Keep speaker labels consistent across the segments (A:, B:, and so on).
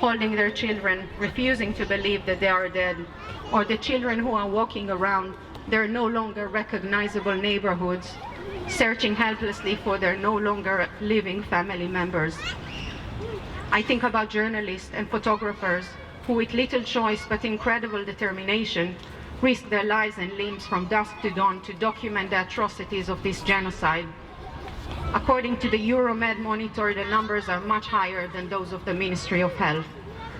A: holding their children, refusing to believe that they are dead, or the children who are walking around their no longer recognizable neighborhoods, searching helplessly for their no longer living family members. I think about journalists and photographers who, with little choice but incredible determination, risk their lives and limbs from dusk to dawn to document the atrocities of this genocide. According to the Euromed monitor, the numbers are much higher than those of the Ministry of Health,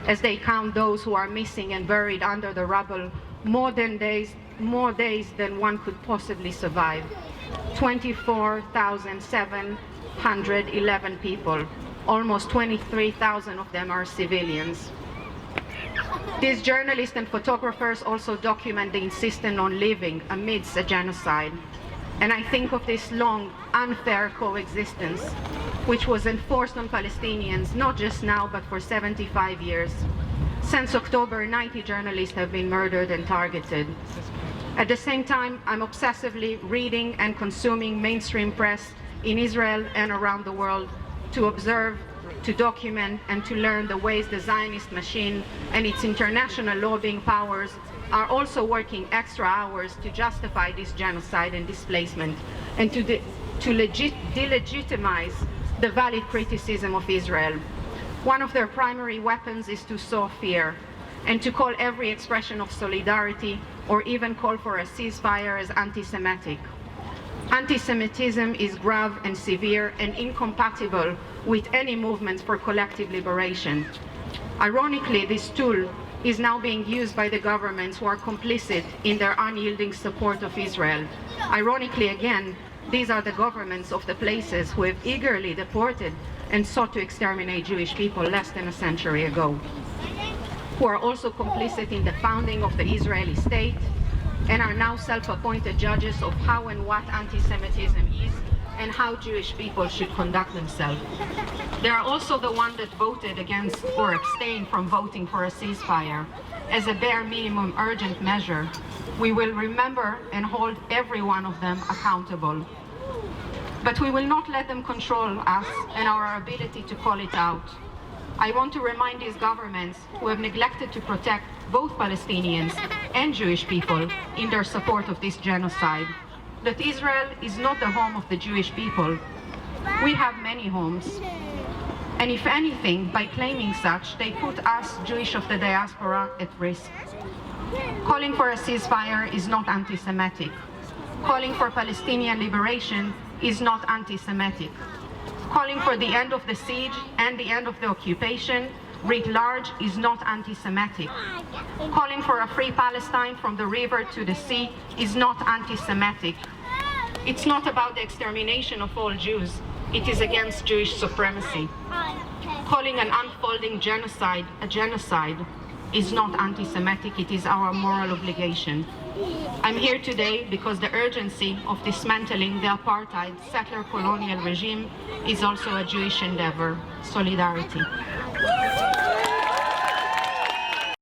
A: as they count those who are missing and buried under the rubble more days than one could possibly survive. 24,711 people. Almost 23,000 of them are civilians. These journalists and photographers also document the insistence on living amidst a genocide. And I think of this long, unfair coexistence, which was enforced on Palestinians not just now, but for 75 years. Since October, 90 journalists have been murdered and targeted. At the same time, I'm obsessively reading and consuming mainstream press in Israel and around the world to observe, to document, and to learn the ways the Zionist machine and its international lobbying powers are also working extra hours to justify this genocide and displacement, and to delegitimize the valid criticism of Israel. One of their primary weapons is to sow fear, and to call every expression of solidarity or even call for a ceasefire as anti-Semitic. Anti-Semitism is grave and severe and incompatible with any movement for collective liberation. Ironically, this tool is now being used by the governments who are complicit in their unyielding support of Israel. Ironically again, these are the governments of the places who have eagerly deported and sought to exterminate Jewish people less than a century ago, who are also complicit in the founding of the Israeli state and are now self-appointed judges of how and what anti-Semitism is and how Jewish people should conduct themselves. They are also the ones that voted against or abstained from voting for a ceasefire as a bare minimum urgent measure. We will remember and hold every one of them accountable. But we will not let them control us and our ability to call it out. I want to remind these governments who have neglected to protect both Palestinians and Jewish people in their support of this genocide that Israel is not the home of the Jewish people. We have many homes. And if anything, by claiming such, they put us, Jewish of the diaspora, at risk. Calling for a ceasefire is not anti-Semitic. Calling for Palestinian liberation is not anti-Semitic. Calling for the end of the siege and the end of the occupation writ large is not anti-Semitic. Calling for a free Palestine from the river to the sea is not anti-Semitic. It's not about the extermination of all Jews. It is against Jewish supremacy. Calling an unfolding genocide a genocide is not anti-Semitic. It is our moral obligation. I'm here today because the urgency of dismantling the apartheid settler colonial regime is also a Jewish endeavor. Solidarity.